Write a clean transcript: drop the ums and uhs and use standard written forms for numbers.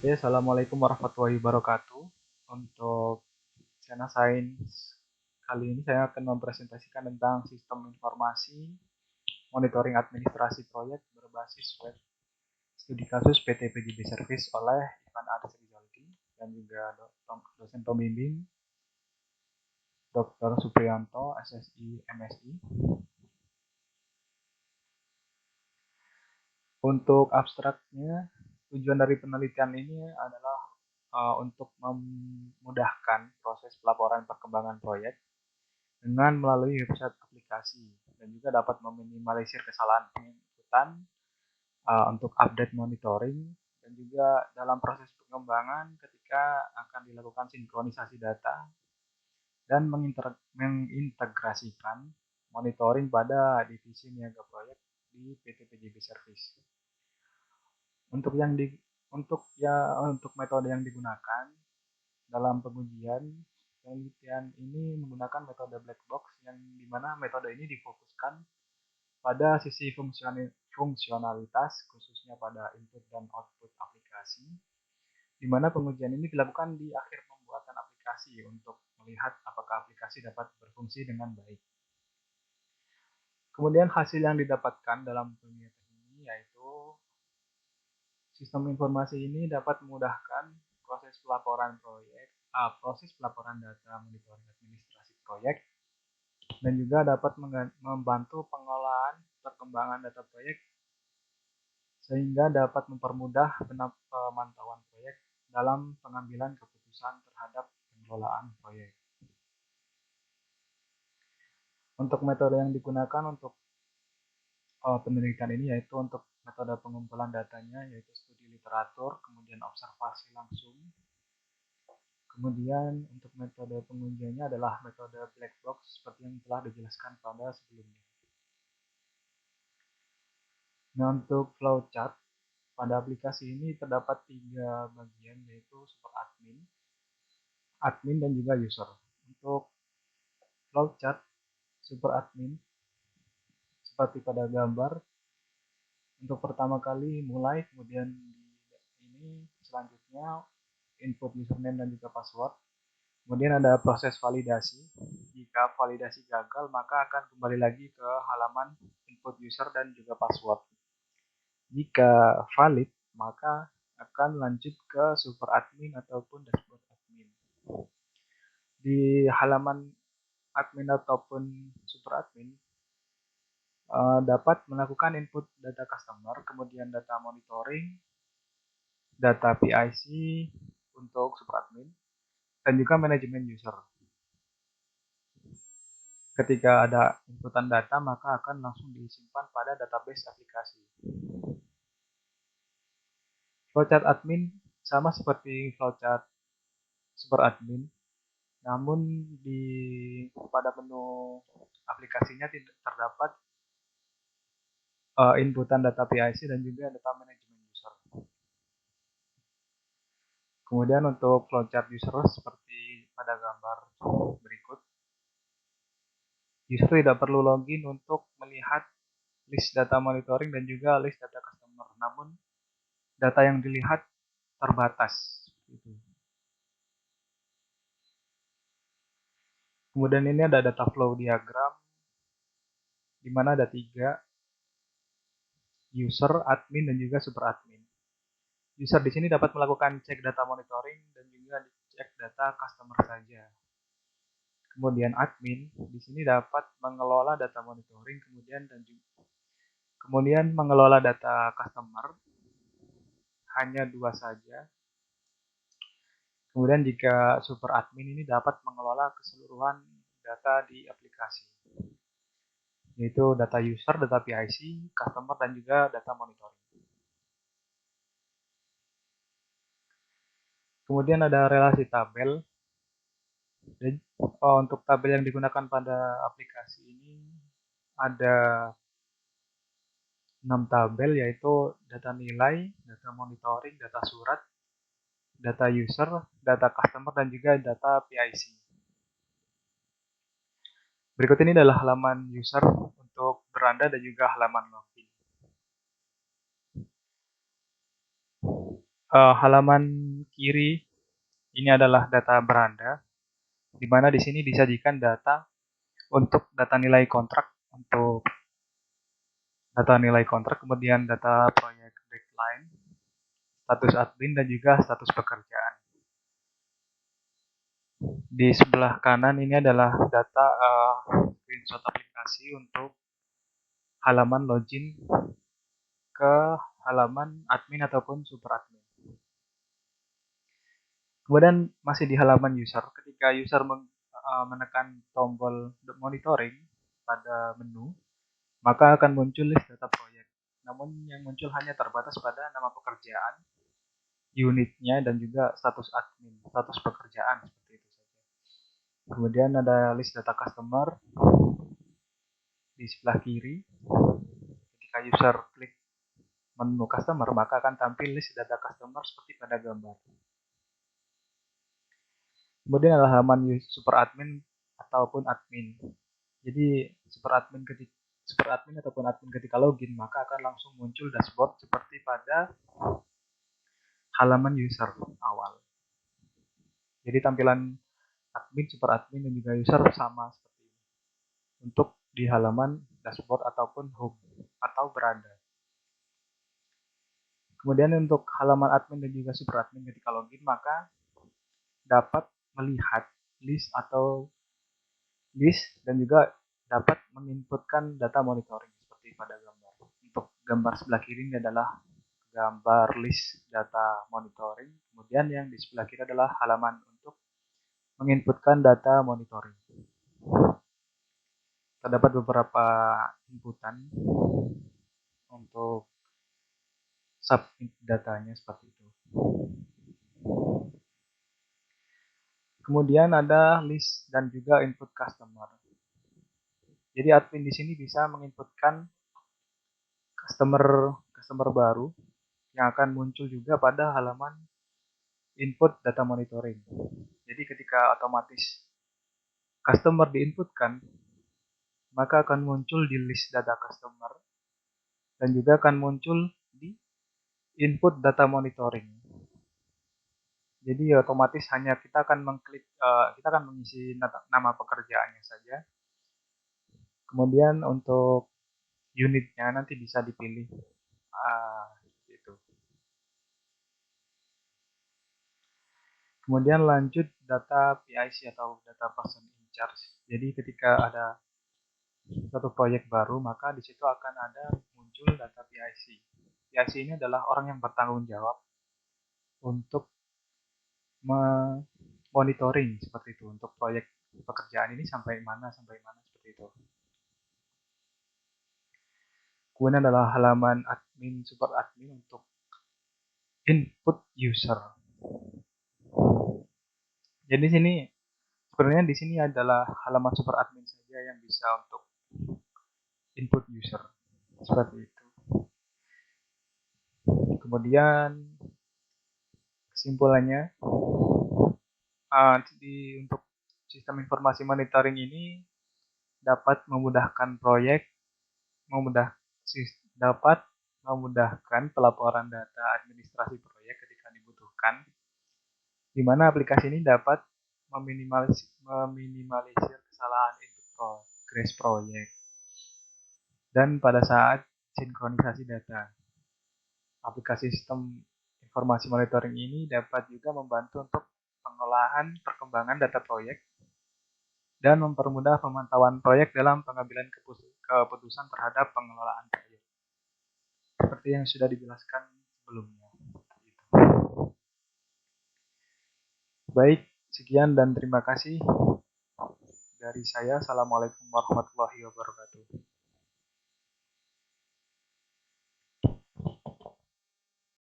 Oke, Assalamualaikum warahmatullahi wabarakatuh. Untuk channel Sains kali ini saya akan mempresentasikan tentang sistem informasi monitoring administrasi proyek berbasis web studi kasus PT PJB Service oleh Ivan Aris Rizaldi dan juga dosen pembimbing Dr. Supriyanto, SSI, MSI. Untuk abstraknya, tujuan dari penelitian ini adalah untuk memudahkan proses pelaporan perkembangan proyek dengan melalui website aplikasi dan juga dapat meminimalisir kesalahan penginputan untuk update monitoring dan juga dalam proses pengembangan ketika akan dilakukan sinkronisasi data dan mengintegrasikan monitoring pada divisi niaga proyek di PT PJB Service. Untuk yang di untuk metode yang digunakan dalam pengujian penelitian ini menggunakan metode black box yang dimana metode ini difokuskan pada sisi fungsionalitas khususnya pada input dan output aplikasi, di mana pengujian ini dilakukan di akhir pembuatan aplikasi untuk melihat apakah aplikasi dapat berfungsi dengan baik. Kemudian hasil yang didapatkan dalam penelitian ini yaitu sistem informasi ini dapat memudahkan proses pelaporan data monitoring administrasi proyek dan juga dapat membantu pengelolaan perkembangan data proyek sehingga dapat mempermudah pemantauan proyek dalam pengambilan keputusan terhadap pengelolaan proyek. Untuk metode yang digunakan untuk penelitian ini yaitu untuk metode pengumpulan datanya yaitu studi literatur, kemudian observasi langsung. Kemudian untuk metode pengujiannya adalah metode black box seperti yang telah dijelaskan pada sebelumnya. Nah, untuk flowchart pada aplikasi ini terdapat 3 bagian yaitu super admin, admin dan juga user. Untuk flowchart super admin seperti pada gambar, untuk pertama kali mulai, kemudian ini selanjutnya input username dan juga password. Kemudian ada proses validasi. Jika validasi gagal, maka akan kembali lagi ke halaman input user dan juga password. Jika valid, maka akan lanjut ke super admin ataupun dashboard admin. Di halaman admin ataupun super admin dapat melakukan input data customer, kemudian data monitoring, data PIC untuk super admin, dan juga manajemen user. Ketika ada inputan data, maka akan langsung disimpan pada database aplikasi. Flowchart admin sama seperti flowchart super admin, namun pada menu aplikasinya tidak terdapat inputan data PIC dan juga data manajemen user. Kemudian untuk flowchart user seperti pada gambar berikut, user tidak perlu login untuk melihat list data monitoring dan juga list data customer, namun data yang dilihat terbatas. Kemudian ini ada data flow diagram, di mana ada 3, user, admin, dan juga super admin. User di sini dapat melakukan cek data monitoring dan juga cek data customer saja. Kemudian admin di sini dapat mengelola data monitoring, kemudian mengelola data customer hanya 2 saja. Kemudian jika super admin ini dapat mengelola keseluruhan data di aplikasi, yaitu data user, data PIC, customer, dan juga data monitoring. Kemudian ada relasi tabel. Untuk tabel yang digunakan pada aplikasi ini ada 6 tabel yaitu data nilai, data monitoring, data surat, data user, data customer, dan juga data PIC. Berikut ini adalah halaman user untuk beranda dan juga halaman login. Halaman kiri ini adalah data beranda, di mana di sini disajikan data untuk data nilai kontrak, kemudian data proyek deadline, status admin, dan juga status pekerjaan. Di sebelah kanan ini adalah data screenshot aplikasi untuk halaman login ke halaman admin ataupun super admin. Kemudian masih di halaman user, ketika user menekan tombol monitoring pada menu, maka akan muncul list data proyek. Namun yang muncul hanya terbatas pada nama pekerjaan, unitnya, dan juga status admin, status pekerjaan, seperti itu saja. Kemudian ada list data customer di sebelah kiri. Ketika user klik menu customer, maka akan tampil list data customer seperti pada gambar. Kemudian ada halaman super admin ataupun admin. Jadi super admin ataupun admin ketika login, maka akan langsung muncul dashboard seperti pada halaman user awal. Jadi tampilan admin, super admin, dan juga user sama seperti ini untuk di halaman dashboard ataupun home atau beranda. Kemudian untuk halaman admin dan juga super admin ketika login, maka dapat melihat list dan juga dapat menginputkan data monitoring seperti pada gambar. Untuk gambar sebelah kiri ini adalah gambar list data monitoring, kemudian yang di sebelah kiri adalah halaman untuk menginputkan data monitoring. Terdapat beberapa inputan untuk submit datanya seperti itu. Kemudian ada list dan juga input customer. Jadi admin di sini bisa menginputkan customer baru yang akan muncul juga pada halaman input data monitoring. Jadi ketika otomatis customer diinputkan, maka akan muncul di list data customer dan juga akan muncul di input data monitoring. Jadi otomatis hanya kita akan mengisi nama pekerjaannya saja. Kemudian untuk unitnya nanti bisa dipilih. Gitu. Kemudian lanjut data PIC atau data person in charge. Jadi ketika ada satu proyek baru, maka di situ akan ada muncul data PIC. PIC ini adalah orang yang bertanggung jawab untuk monitoring seperti itu untuk proyek pekerjaan ini sampai mana seperti itu. Kemudian adalah halaman admin, super admin untuk input user. Jadi sebenarnya di sini adalah halaman super admin saja yang bisa untuk input user seperti itu. Kemudian kesimpulannya, untuk sistem informasi monitoring ini dapat memudahkan dapat memudahkan pelaporan data administrasi proyek ketika dibutuhkan, di mana aplikasi ini dapat meminimalisir kesalahan input progres proyek dan pada saat sinkronisasi data. Aplikasi sistem informasi monitoring ini dapat juga membantu untuk pengolahan perkembangan data proyek dan mempermudah pemantauan proyek dalam pengambilan keputusan terhadap pengelolaan proyek. Seperti yang sudah dijelaskan sebelumnya. Baik, sekian dan terima kasih dari saya. Assalamualaikum warahmatullahi wabarakatuh.